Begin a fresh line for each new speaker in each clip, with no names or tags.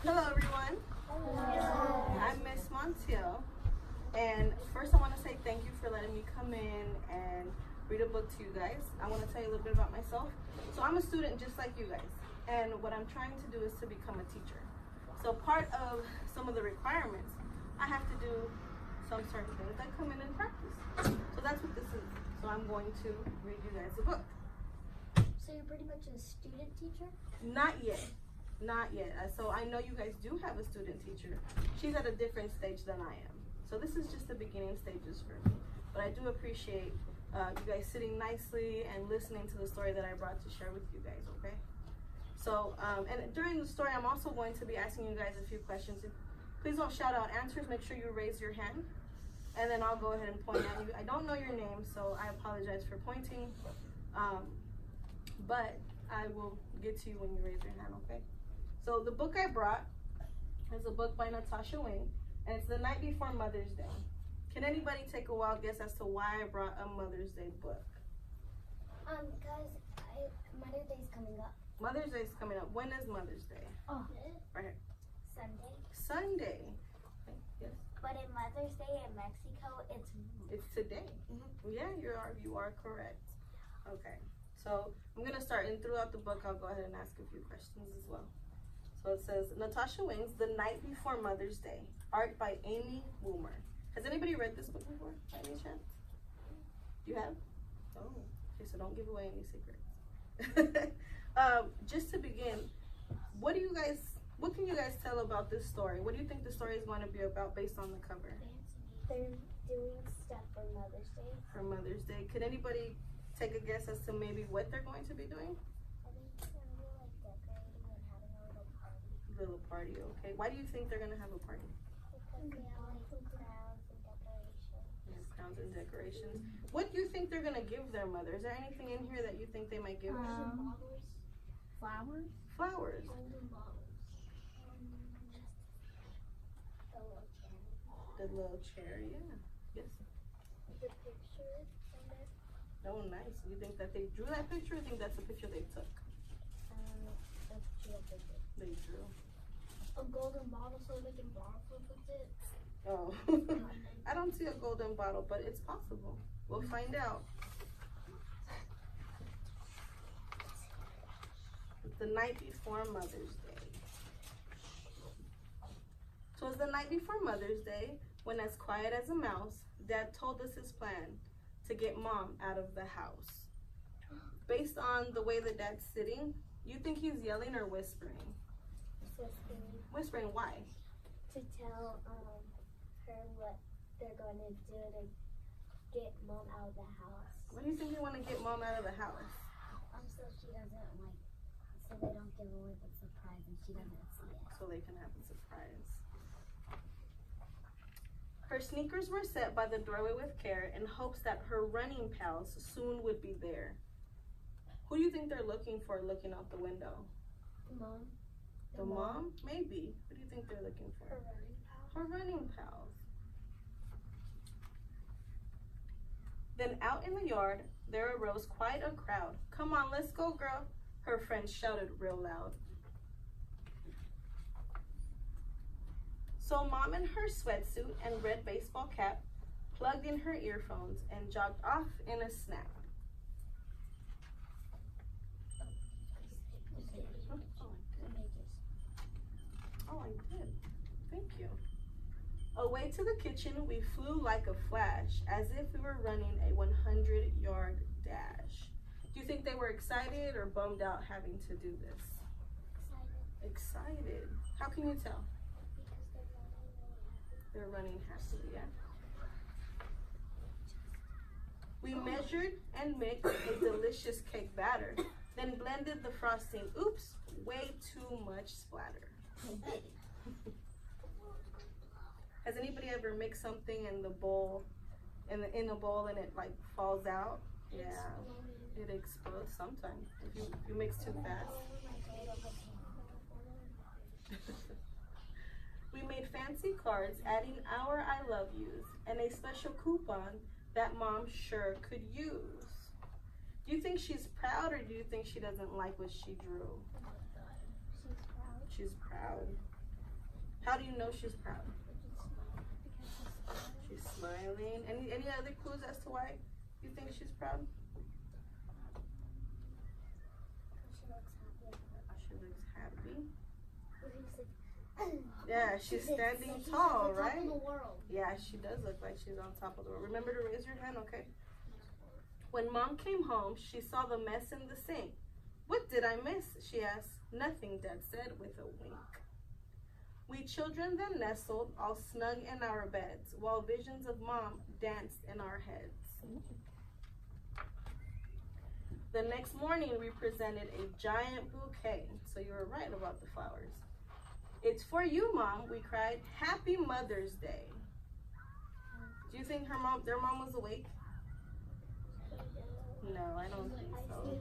Hello everyone,
Hello.
I'm Miss Montiel, and first I want to say thank you for letting me come in and read a book to you guys. I want to tell you a little bit about myself. So I'm a student just like you guys, and what I'm trying to do is to become a teacher. So part of some of the requirements, I have to do some certain things that come in and practice. So that's what this is. So I'm going to read you guys a book.
So you're pretty much a student teacher?
Not yet. Not yet. So I know you guys do have a student teacher. She's at a different stage than I am. So this is just the beginning stages for me. But I do appreciate you guys sitting nicely and listening to the story that I brought to share with you guys, okay? So, and during the story, I'm also going to be asking you guys a few questions. Please don't shout out answers. Make sure you raise your hand. And then I'll go ahead and point at you. I don't know your name, so I apologize for pointing. But I will get to you when you raise your hand, okay? So the book I brought is a book by Natasha Wing, and it's The Night Before Mother's Day. Can anybody take a wild guess as to why I brought a Mother's Day book?
Because Mother's Day's coming up.
Mother's Day's coming up. When is Mother's Day?
Oh.
Right here.
Sunday.
Sunday. Okay, yes.
But in Mother's Day in Mexico,
It's today. Yeah, you are correct. Okay. So I'm gonna start, and throughout the book, I'll go ahead and ask a few questions as well. So it says, Natasha Wing's The Night Before Mother's Day, art by Amy Woomer. Has anybody read this book before, by any chance? You have? Oh, okay, so don't give away any secrets. Just to begin, what can you guys tell about this story? What do you think the story is going to be about based on the cover?
they're doing stuff for Mother's Day.
For Mother's Day. Could anybody take a guess as to maybe what they're going to be doing?
I think it's gonna be like decorating and having a little party.
Little party, okay. Why do you think they're gonna have a party?
Because they have like crowns and decorations.
Yeah, crowns and decorations. What do you think they're gonna give their mother? Is there anything in here that you think they might give her?
Flowers.
Flowers.
Golden bottles. The little chair.
The little chair, yeah. Yes.
The picture from there.
Oh, nice. You think that they drew that picture, or think that's a picture they took?
The picture of it.
They drew.
A golden bottle so they can bottle flip with it.
Oh. I don't see a golden bottle, but it's possible. We'll find out. It's the night before Mother's Day. So it's the night before Mother's Day when, as quiet as a mouse, Dad told us his plan to get Mom out of the house. Based on the way that Dad's sitting, you think he's yelling or whispering?
Whispering.
Whispering, why?
To tell her what they're going to do to get Mom out of the house.
Why do you think they want to get Mom out of the house?
So she doesn't so they don't give away the surprise and she doesn't see it.
So they can have a surprise. Her sneakers were set by the doorway with care in hopes that her running pals soon would be there. Who do you think they're looking for looking out the window?
Mom.
The mom? Maybe. Who do you think they're looking for?
Her running pals.
Her running pals. Then out in the yard, there arose quite a crowd. Come on, let's go, girl, her friends shouted real loud. So Mom in her sweatsuit and red baseball cap plugged in her earphones and jogged off in a snap. Oh, I did. Thank you. Away to the kitchen, we flew like a flash, as if we were running a 100-yard dash. Do you think they were excited or bummed out having to do this?
Excited.
Excited. How can you tell?
Because
They're running happily, yeah. We measured and mixed a delicious cake batter, then blended the frosting. Oops, way too much splatter. Has anybody ever mixed something in the bowl, in a bowl, and it like falls out? Yeah, it explodes sometimes if you mix too fast. We made fancy cards adding our I love yous and a special coupon that Mom sure could use. Do you think she's proud, or do you think she doesn't like what she drew?
She's proud.
She's proud. How do you know she's proud? She's smiling. Any other clues as to why you think she's proud? She looks happy. Yeah, she's standing tall, right? Yeah, she does look like she's on top of the world. Remember to raise your hand, okay? When Mom came home, she saw the mess in the sink. What did I miss? She asked. Nothing, Dad said with a wink. We children then nestled, all snug in our beds, while visions of Mom danced in our heads. The next morning, we presented a giant bouquet. So you were right about the flowers. It's for you, Mom, we cried. Happy Mother's Day. Do you think their mom was awake? No, I don't think so.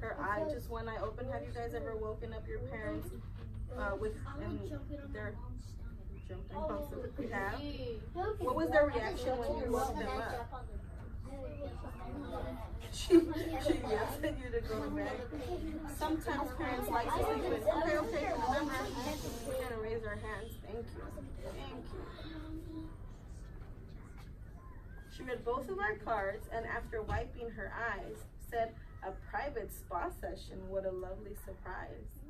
Her eye, just one eye open. Have you guys ever woken up your parents with their jumping on stomach? You have? What was their reaction when you woke them up? She yells at you to go to bed. Sometimes parents like to sleep in. Okay, remember, we're gonna raise our hands. Thank you. She read both of our cards and after wiping her eyes, said, a private spa session, what a lovely surprise.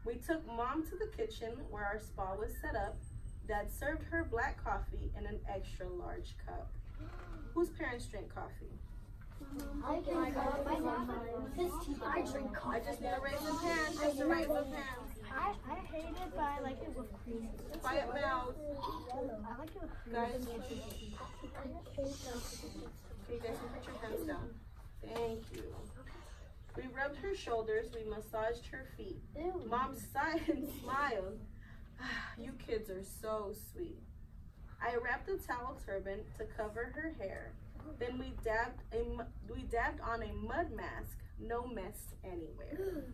We took Mom to the kitchen where our spa was set up. Dad served her black coffee in an extra large cup. Whose parents drink coffee?
I drink coffee.
I just need to raise a hand, just to raise a hand.
I hate it, but I like it with cream.
Quiet mouth.
I like it with cream.
Guys, okay, you guys can put your hands down. Thank you. We rubbed her shoulders, we massaged her feet. Mom sighed and smiled. You kids are so sweet. I wrapped a towel turban to cover her hair. Then we dabbed on a mud mask. No mess anywhere.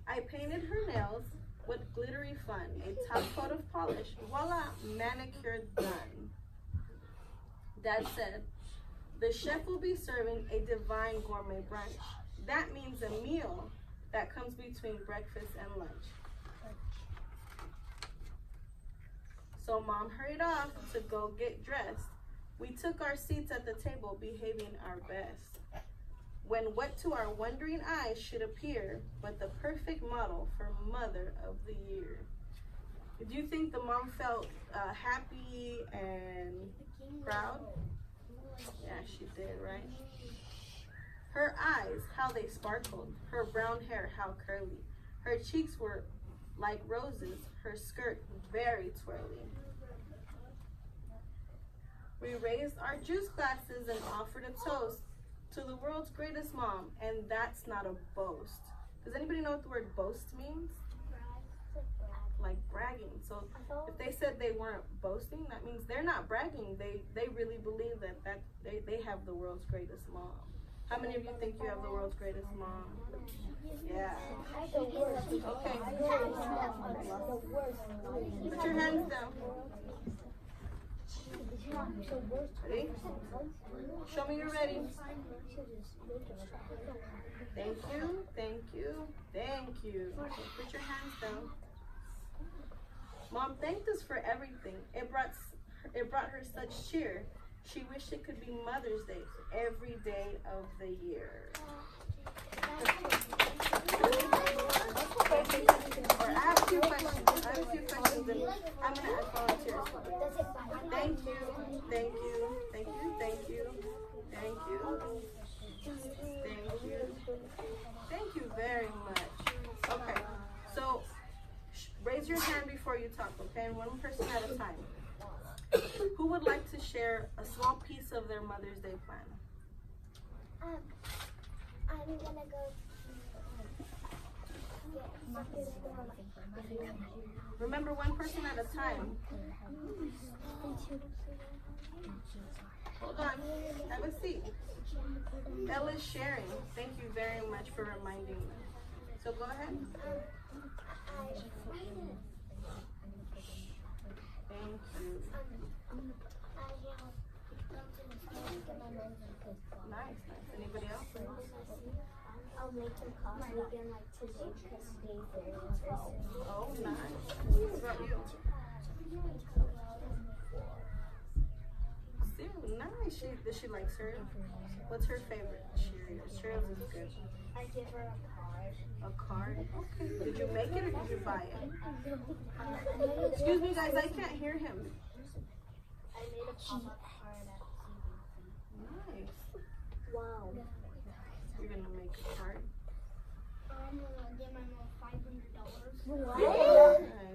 I painted her nails with glittery fun. A top coat of polish. Voila, manicured done. Dad said, the chef will be serving a divine gourmet brunch. That means a meal that comes between breakfast and lunch. So Mom hurried off to go get dressed. We took our seats at the table, behaving our best. When what to our wondering eyes should appear but the perfect model for Mother of the Year. Do you think the mom felt happy and proud? Yeah, she did, right? Her eyes, how they sparkled. Her brown hair, how curly. Her cheeks were like roses. Her skirt, very twirly. We raised our juice glasses and offered a toast to the world's greatest mom, and that's not a boast. Does anybody know what the word boast means? Like bragging. So if they said they weren't boasting, that means they're not bragging. They really believe that they have the world's greatest mom. How many of you think you have the world's greatest mom? Yeah. Okay. Put your hands down. Ready? Show me you're ready. Thank you, thank you, thank you. Okay, put your hands down. Mom thanked us for everything. It brought her such cheer. She wished it could be Mother's Day every day of the year. Or I have a few questions. And I'm going to ask volunteers. Thank you, thank you, thank you, thank you, thank you, thank you. Thank you very much. Okay, so raise your hand before you talk, okay? One person at a time. Who would like to share a small piece of their Mother's Day plan?
I'm gonna go
Remember, one person at a time. Hold on, have a seat. Ella's sharing. Thank you very much for reminding me. So go ahead. Thank you.
I
Nice. Anybody else?
make them coffee again like today because today's their anniversary.
Oh, nice. What about you? Cereal, nice. Does she like cereal? What's her favorite cereal? Cereal is good.
I give her a card.
A card? Okay. Did you make it or did you buy it? Excuse me, guys. I can't hear him.
I made a pop-up card at CBC.
Nice.
Wow.
You're gonna make a card.
I'm gonna give my mom $500.
What?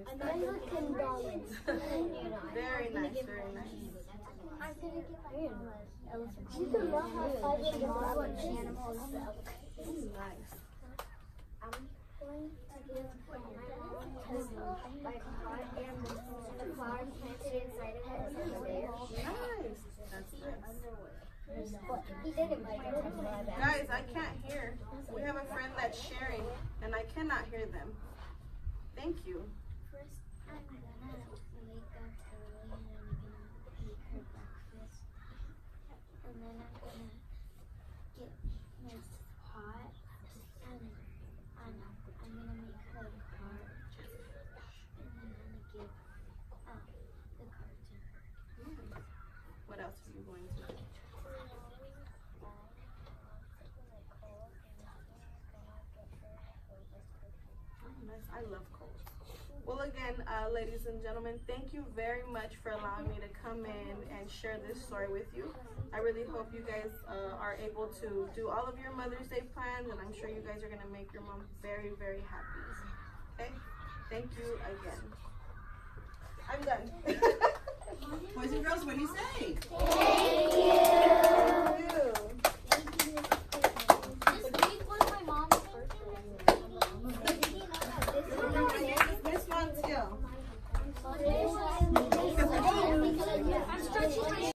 I'm
Nice.
gonna give $10.
Very nice. Very nice.
I'm gonna give my mom elephant. You can not have $500 animals.
Nice.
I'm going to give my mom my pot and the flower planted inside of it was over there.
Nice. That's nice.
But he didn't like it.
Guys, I can't hear. We have a friend that's sharing, and I cannot hear them. Thank you.
First, I'm gonna wake up early and I'm gonna make her breakfast. And then I'm gonna get my pot and I'm gonna make her a card. And then I'm gonna give the card to her.
What else are you going to do? Nice. I love cold. Well, again, ladies and gentlemen, thank you very much for allowing me to come in and share this story with you. I really hope you guys are able to do all of your Mother's Day plans, and I'm sure you guys are going to make your mom very, very happy. Okay? Thank you again. I'm done.
Boys and girls, what do you say?
Thank you.